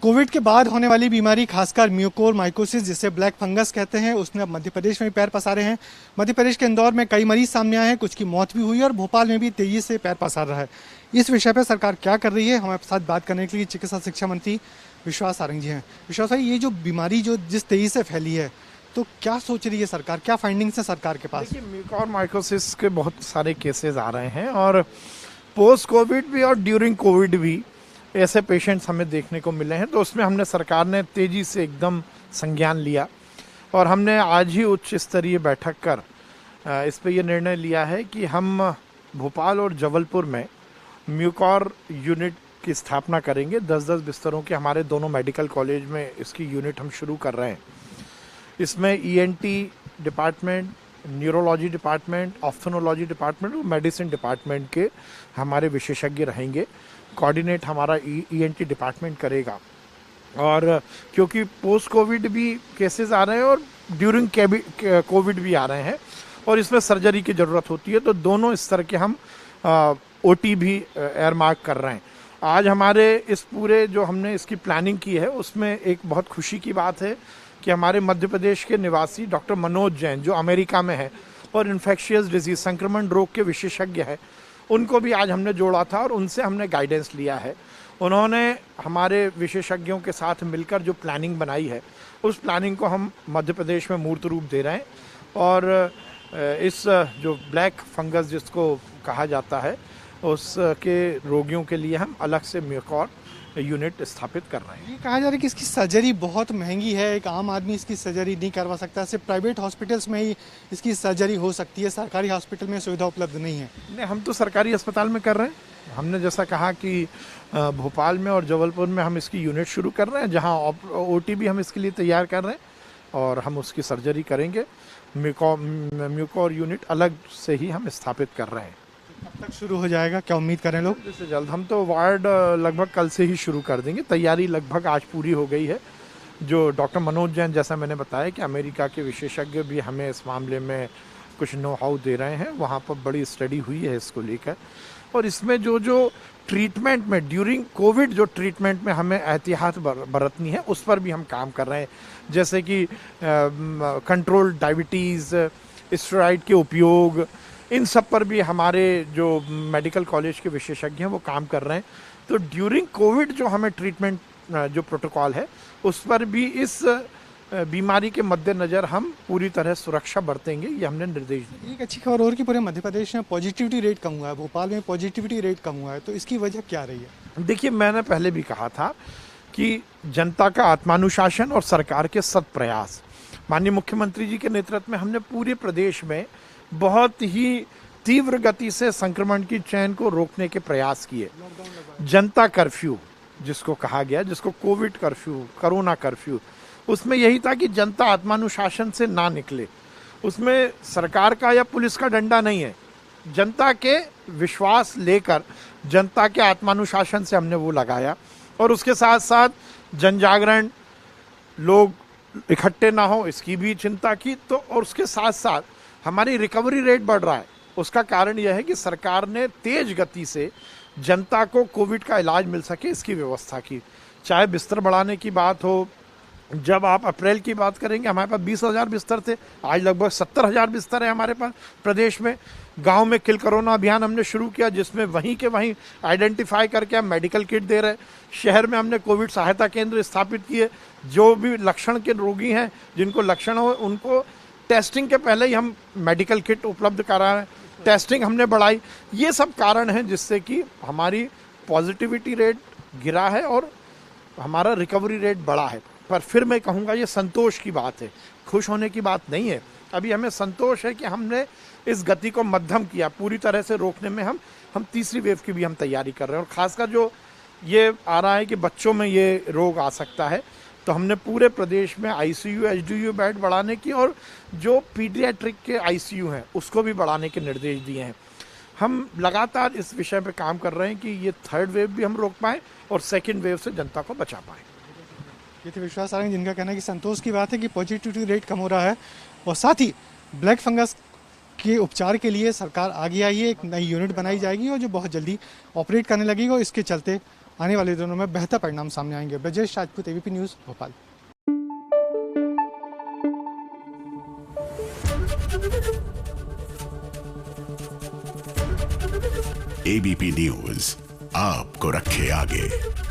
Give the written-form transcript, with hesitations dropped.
Covid के बाद होने वाली बीमारी खासकर म्यूकोरमाइकोसिस जिसे ब्लैक फंगस कहते हैं उसने अब मध्य प्रदेश में भी पैर पसारे हैं। मध्य प्रदेश के इंदौर में कई मरीज सामने आए हैं, कुछ की मौत भी हुई और भोपाल में भी तेजी से पैर पसार रहा है। इस विषय पर सरकार क्या कर रही है, हमारे साथ बात करने के लिए चिकित्सा शिक्षा मंत्री विश्वास सारंग जी हैं। विश्वास भाई, ये जो बीमारी जो जिस तेजी से फैली है तो क्या सोच रही है सरकार, क्या फाइंडिंग्स है सरकार के पास? देखिए, म्यूकोरमाइकोसिस के बहुत सारे केसेस आ रहे हैं और पोस्ट कोविड भी और ड्यूरिंग कोविड भी ऐसे पेशेंट्स हमें देखने को मिले हैं। तो उसमें हमने सरकार ने तेजी से एकदम संज्ञान लिया और हमने आज ही उच्च स्तरीय बैठक कर इस पे ये निर्णय लिया है कि हम भोपाल और जबलपुर में म्यूकोर यूनिट की स्थापना करेंगे। 10-10 बिस्तरों के हमारे दोनों मेडिकल कॉलेज में इसकी यूनिट हम शुरू कर रहे हैं। इसमें ENT department, neurology department, ophthalmology department और मेडिसिन डिपार्टमेंट के हमारे विशेषज्ञ रहेंगे। कोऑर्डिनेट हमारा ईएनटी डिपार्टमेंट करेगा। और क्योंकि पोस्ट कोविड भी केसेस आ रहे हैं और ड्यूरिंग कोविड भी आ रहे हैं और इसमें सर्जरी की ज़रूरत होती है, तो दोनों स्तर के हम ओटी भी एयरमार्क कर रहे हैं। आज हमारे इस पूरे जो हमने इसकी प्लानिंग की है उसमें एक बहुत खुशी की बात है कि हमारे मध्य प्रदेश के निवासी डॉक्टर मनोज जैन जो अमेरिका में है और इन्फेक्शियस डिजीज संक्रमण रोग के विशेषज्ञ है, उनको भी आज हमने जोड़ा था और उनसे हमने गाइडेंस लिया है। उन्होंने हमारे विशेषज्ञों के साथ मिलकर जो प्लानिंग बनाई है उस प्लानिंग को हम मध्य प्रदेश में मूर्त रूप दे रहे हैं। और इस जो ब्लैक फंगस जिसको कहा जाता है उसके रोगियों के लिए हम अलग से म्यूकोर यूनिट स्थापित कर रहे हैं। ये कहा जा रहा है कि इसकी सर्जरी बहुत महंगी है, एक आम आदमी इसकी सर्जरी नहीं करवा सकता, सिर्फ प्राइवेट हॉस्पिटल्स में ही इसकी सर्जरी हो सकती है, सरकारी हॉस्पिटल में सुविधा उपलब्ध नहीं है। नहीं, हम तो सरकारी अस्पताल में कर रहे हैं। हमने जैसा कहा कि भोपाल में और जबलपुर में हम इसकी यूनिट शुरू कर रहे हैं, जहाँ ओटी भी हम इसके लिए तैयार कर रहे हैं और हम उसकी सर्जरी करेंगे। म्यूकोर यूनिट अलग से ही हम स्थापित कर रहे हैं। कब तक शुरू हो जाएगा, क्या उम्मीद करें लोग? जल्द से जल्द। हम तो वार्ड लगभग कल से ही शुरू कर देंगे। तैयारी लगभग आज पूरी हो गई है। जो डॉक्टर मनोज जैन, जैसा मैंने बताया कि अमेरिका के विशेषज्ञ भी हमें इस मामले में कुछ नो हाउ दे रहे हैं, वहाँ पर बड़ी स्टडी हुई है इसको लेकर। और इसमें जो ट्रीटमेंट में ड्यूरिंग कोविड जो ट्रीटमेंट में हमें एहतियात बरतनी है उस पर भी हम काम कर रहे हैं, जैसे कि कंट्रोल डायबिटीज़, स्टेरॉइड के उपयोग, इन सब पर भी हमारे जो मेडिकल कॉलेज के विशेषज्ञ हैं वो काम कर रहे हैं। तो ड्यूरिंग कोविड जो हमें ट्रीटमेंट जो प्रोटोकॉल है उस पर भी इस बीमारी के मद्देनज़र हम पूरी तरह सुरक्षा बरतेंगे, ये हमने निर्देश दिए। एक अच्छी खबर और कि पूरे मध्य प्रदेश में पॉजिटिविटी रेट कम हुआ है, भोपाल में पॉजिटिविटी रेट कम हुआ है, तो इसकी वजह क्या रही है? देखिए, मैंने पहले भी कहा था कि जनता का आत्मानुशासन और सरकार के सत प्रयास। माननीय मुख्यमंत्री जी के नेतृत्व में हमने पूरे प्रदेश में बहुत ही तीव्र गति से संक्रमण की चेन को रोकने के प्रयास किए। जनता कर्फ्यू जिसको कहा गया, जिसको कोविड कर्फ्यू, कोरोना कर्फ्यू, उसमें यही था कि जनता आत्मानुशासन से ना निकले। उसमें सरकार का या पुलिस का डंडा नहीं है, जनता के विश्वास लेकर जनता के आत्मानुशासन से हमने वो लगाया। और उसके साथ साथ जन जागरण, लोग इकट्ठे ना हो इसकी भी चिंता की। तो और उसके साथ साथ हमारी रिकवरी रेट बढ़ रहा है। उसका कारण यह है कि सरकार ने तेज गति से जनता को कोविड का इलाज मिल सके इसकी व्यवस्था की। चाहे बिस्तर बढ़ाने की बात हो, जब आप अप्रैल की बात करेंगे हमारे पास 20,000 बिस्तर थे, आज लगभग 70,000 बिस्तर है हमारे पास प्रदेश में। गांव में किल कोरोना अभियान हमने शुरू किया जिसमें वहीं के वहीं आइडेंटिफाई करके हम मेडिकल किट दे रहे हैं। शहर में हमने कोविड सहायता केंद्र स्थापित किए। जो भी लक्षण के रोगी हैं, जिनको लक्षण हो, उनको टेस्टिंग के पहले ही हम मेडिकल किट उपलब्ध करा रहे हैं। टेस्टिंग हमने बढ़ाई। ये सब कारण हैं जिससे कि हमारी पॉजिटिविटी रेट गिरा है और हमारा रिकवरी रेट बढ़ा है। पर फिर मैं कहूँगा ये संतोष की बात है, खुश होने की बात नहीं है। अभी हमें संतोष है कि हमने इस गति को मध्यम किया। पूरी तरह से रोकने में हम तीसरी वेव की भी हम तैयारी कर रहे हैं। और ख़ासकर जो ये आ रहा है कि बच्चों में ये रोग आ सकता है, तो हमने पूरे प्रदेश में आईसीयू, एचडीयू बेड बढ़ाने की और जो पीडियाट्रिक के आईसीयू हैं उसको भी बढ़ाने के निर्देश दिए हैं। हम लगातार इस विषय पे काम कर रहे हैं कि ये थर्ड वेव भी हम रोक पाएँ और सेकेंड वेव से जनता को बचा पाएँ। ये थे विश्वास सारंग, जिनका कहना है कि संतोष की बात है कि पॉजिटिविटी रेट कम हो रहा है और साथ ही ब्लैक फंगस के उपचार के लिए सरकार आगे आई है। एक नई यूनिट बनाई जाएगी और जो बहुत जल्दी ऑपरेट करने लगेगी और इसके चलते आने वाले दिनों में बेहतर परिणाम सामने आएंगे। Brajesh Rajput, ABP news, Bhopal. ABP news आपको रखे आगे।